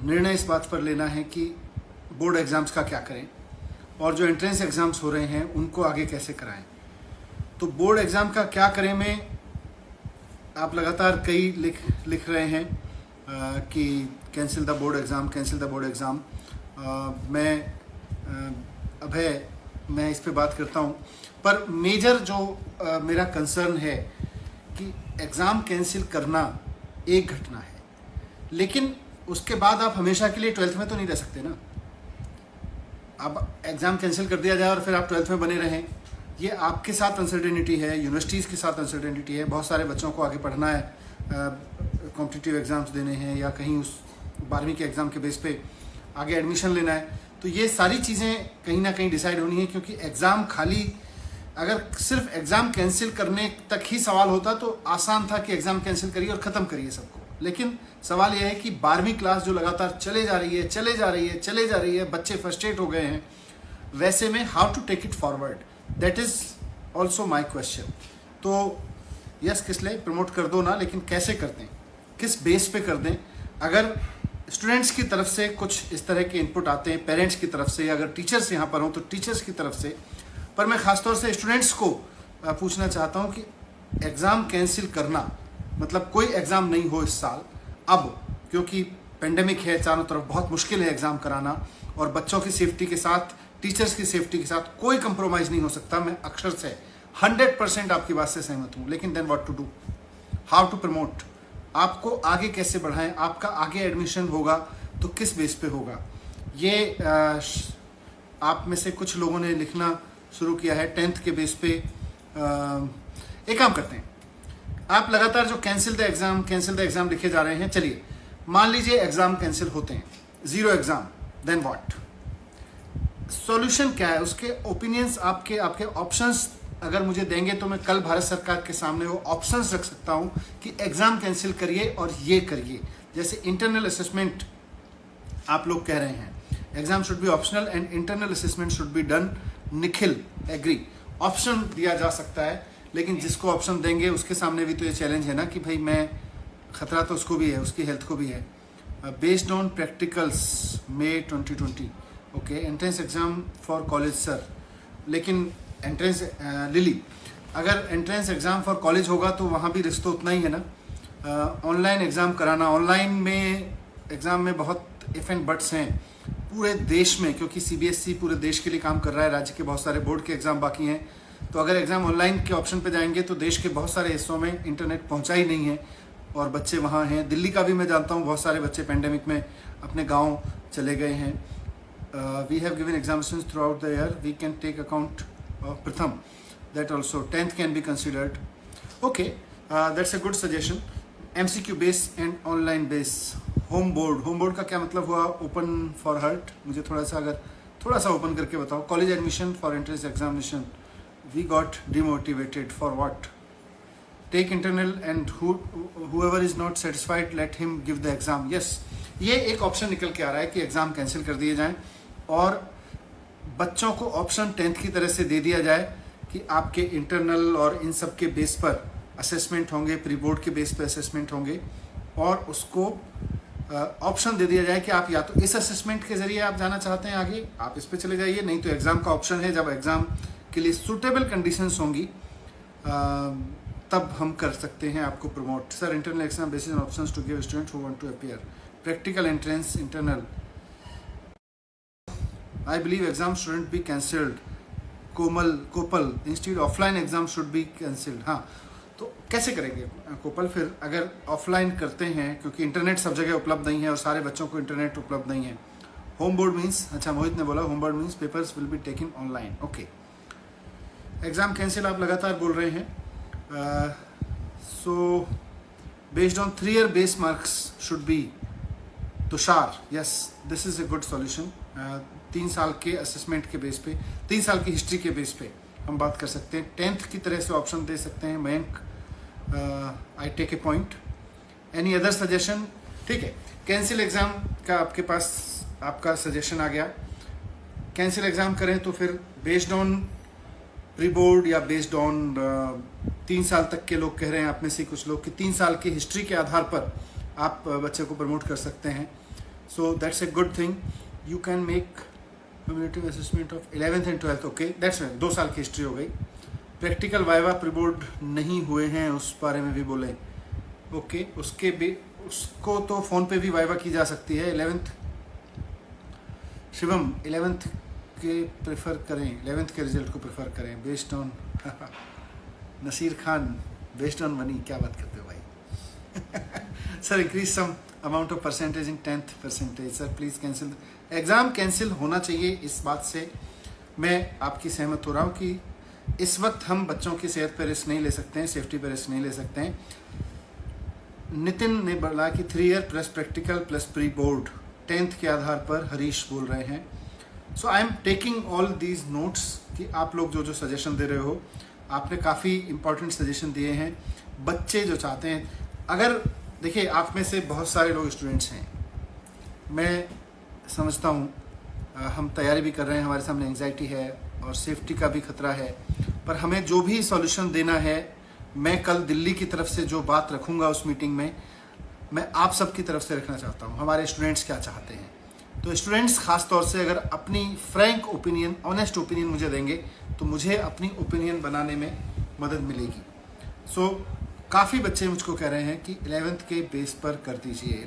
निर्णय इस बात पर लेना है कि बोर्ड एग्ज़ाम्स का क्या करें और जो एंट्रेंस एग्ज़ाम्स हो रहे हैं उनको आगे कैसे कराएं। तो बोर्ड एग्ज़ाम का क्या करें में आप लगातार कई लिख रहे हैं कि cancel the board exam, cancel the board exam. मैं इस पे बात करता हूँ, पर मेजर जो मेरा कंसर्न है कि एग्ज़ाम कैंसिल करना एक घटना है, लेकिन उसके बाद आप हमेशा के लिए 12th में तो नहीं रह सकते ना। अब एग्ज़ाम कैंसिल कर दिया जाए और फिर आप 12th में बने रहें, ये आपके साथ अनसर्टेनिटी है, यूनिवर्सिटीज़ के साथ अनसर्टेनिटी है। बहुत सारे बच्चों को आगे पढ़ना है, कॉम्पिटिटिव एग्ज़ाम्स देने हैं या कहीं उस 12वीं के एग्ज़ाम के बेस पे आगे एडमिशन लेना है। तो ये सारी चीज़ें कहीं ना कहीं डिसाइड होनी है, क्योंकि एग्ज़ाम खाली अगर सिर्फ एग्ज़ाम कैंसिल करने तक ही सवाल होता तो आसान था कि एग्ज़ाम कैंसिल करिए और ख़त्म करिए सबको। लेकिन सवाल यह है कि 12वीं क्लास जो लगातार चले जा रही है, बच्चे फ्रस्ट्रेट हो गए हैं, वैसे में how to take it forward, that is also my question. तो यस, किस लिए प्रमोट कर दो ना, लेकिन कैसे कर दें, किस बेस पे कर दें। अगर स्टूडेंट्स की तरफ से कुछ इस तरह के इनपुट आते हैं, पेरेंट्स की तरफ से, अगर टीचर्स यहाँ पर हों तो टीचर्स की तरफ से, पर मैं ख़ासतौर से स्टूडेंट्स को पूछना चाहता हूँ कि एग्ज़ाम कैंसिल करना मतलब कोई एग्ज़ाम नहीं हो इस साल अब, क्योंकि पेंडेमिक है, चारों तरफ बहुत मुश्किल है एग्ज़ाम कराना, और बच्चों की सेफ्टी के साथ, टीचर्स की सेफ्टी के साथ कोई कंप्रोमाइज़ नहीं हो सकता। मैं अक्षर से 100% आपकी बात से सहमत हूँ। लेकिन then what to do, how to promote, आपको आगे कैसे बढ़ाएं, आपका आगे एडमिशन होगा तो किस बेस पे होगा। ये आप में से कुछ लोगों ने लिखना शुरू किया है 10th के बेस पे। एक काम करते हैं, आप लगातार जो कैंसिल द एग्ज़ाम लिखे जा रहे हैं, चलिए मान लीजिए एग्ज़ाम कैंसिल होते हैं, 0 एग्ज़ाम, देन व्हाट, सॉल्यूशन क्या है, उसके ओपिनियंस, आपके ऑप्शंस अगर मुझे देंगे तो मैं कल भारत सरकार के सामने वो ऑप्शंस रख सकता हूँ कि एग्ज़ाम कैंसिल करिए और ये करिए। जैसे इंटरनल असेसमेंट आप लोग कह रहे हैं, exam should be optional and internal assessment should be done, Nikhil agree, option दिया जा सकता है। लेकिन जिसको ऑप्शन देंगे उसके सामने भी तो ये चैलेंज है ना कि भाई मैं, खतरा तो उसको भी है, उसकी हेल्थ को भी है। Based on practicals May 2020, okay, entrance exam for college sir, लेकिन एंट्रेंस लिली, अगर एंट्रेंस एग्ज़ाम फॉर कॉलेज होगा तो वहाँ भी रिस्क तो उतना ही है ना। ऑनलाइन एग्ज़ाम कराना, ऑनलाइन में एग्ज़ाम में बहुत इफ एंड बट्स हैं पूरे देश में, क्योंकि CBSE पूरे देश के लिए काम कर रहा है, राज्य के बहुत सारे बोर्ड के एग्ज़ाम बाकी हैं। तो अगर एग्ज़ाम ऑनलाइन के ऑप्शन पे जाएंगे तो देश के बहुत सारे हिस्सों में इंटरनेट पहुंचा ही नहीं है और बच्चे वहाँ हैं। दिल्ली का भी मैं जानता हूँ, बहुत सारे बच्चे पेंडेमिक में अपने गांव चले गए हैं। We have given examinations throughout the year, we can take account of प्रथम, that also 10th can be considered, okay, that's a good suggestion. MCQ base and online base, home board का क्या मतलब हुआ, open for hurt, मुझे थोड़ा सा open करके बताओ। College admission for entrance examination, we got demotivated for what, take internal and whoever is not satisfied let him give the exam, yes, ये एक ऑप्शन निकल के आ रहा है कि एग्ज़ाम कैंसिल कर दिए जाएं और बच्चों को ऑप्शन 10th की तरह से दे दिया जाए कि आपके इंटरनल और इन सब के बेस पर असेसमेंट होंगे, प्री बोर्ड के बेस पर असेसमेंट होंगे, और उसको ऑप्शन दे दिया जाए कि आप या तो इस असेसमेंट के ज़रिए आप जाना चाहते हैं आगे, आप इस पर चले जाइए, नहीं तो एग्ज़ाम का ऑप्शन है, जब एग्ज़ाम के लिए सूटेबल कंडीशंस होंगी तब हम कर सकते हैं आपको promote. Sir, internal exam basis on options to give student who want to appear, practical entrance internal, I believe exam shouldn't be cancelled, कोपल institute offline exam should be cancelled. हाँ, तो कैसे करेंगे कोपल, फिर अगर ऑफलाइन करते हैं, क्योंकि इंटरनेट सब जगह उपलब्ध नहीं है और सारे बच्चों को इंटरनेट उपलब्ध नहीं है। होम बोर्ड मीन्स, अच्छा मोहित ने बोला home board means papers will be taken online, okay. Exam cancel आप लगातार बोल रहे हैं, so based on 3 year base marks should be, Tushar, yes, this is a good solution. 3 साल के असेसमेंट के बेस पे, 3 साल की हिस्ट्री के बेस पे हम बात कर सकते हैं। 10th की तरह से ऑप्शन दे सकते हैं। Mayank, I take a point, any other suggestion, ठीक है। कैंसिल एग्ज़ाम का आपके पास आपका सजेशन आ गया, कैंसिल एग्ज़ाम करें तो फिर बेस्ड ऑन प्री बोर्ड या बेस्ड ऑन 3 साल तक के लोग कह रहे हैं आप में से कुछ लोग कि 3 साल की हिस्ट्री के आधार पर आप बच्चे को प्रमोट कर सकते हैं। So that's a good thing. You can make cumulative assessment of 11th and 12th. Okay, that's fine. 2 साल की हिस्ट्री हो गई. प्रैक्टिकल वाइवा प्रीबोर्ड नहीं हुए हैं, उस बारे में भी बोले. ओके, उसके भी उसको तो फ़ोन पे भी वाइवा की जा सकती है. 11th शिवम 11th के प्रेफर करें, 11th के रिजल्ट को प्रेफर करें based on Naseer Khan, based on money. क्या बात करते हो भाई. Sir increase some amount of percentage in 10th percentage. Sir please cancel. Exam cancel होना चाहिए, इस बात से मैं आपकी सहमत हो रहा हूँ कि इस वक्त हम बच्चों की सेहत पर रिस्क नहीं ले सकते हैं, सेफ्टी पर रिस्क नहीं ले सकते हैं. नितिन ने बोला कि 3 year plus practical plus pre board 10th के आधार पर हरीश बोल रहे हैं. So I am taking all these notes कि आप लोग जो जो सजेशन दे रहे हो, आपने काफ़ी इंपॉर्टेंट सजेशन दिए हैं. बच्चे जो चाहते हैं, अगर देखिए आप में से बहुत सारे लोग स्टूडेंट्स हैं, मैं समझता हूँ, हम तैयारी भी कर रहे हैं, हमारे सामने एंग्जाइटी है और सेफ्टी का भी खतरा है, पर हमें जो भी सॉल्यूशन देना है, मैं कल दिल्ली की तरफ से जो बात रखूँगा उस मीटिंग में, मैं आप सब की तरफ से रखना चाहता हूँ. हमारे स्टूडेंट्स क्या चाहते हैं, तो स्टूडेंट्स खास तौर से अगर अपनी फ्रैंक ओपिनियन, ऑनेस्ट ओपिनियन मुझे देंगे तो मुझे अपनी ओपिनियन बनाने में मदद मिलेगी. सो काफ़ी बच्चे मुझको कह रहे हैं कि 11th के बेस पर कर दीजिए.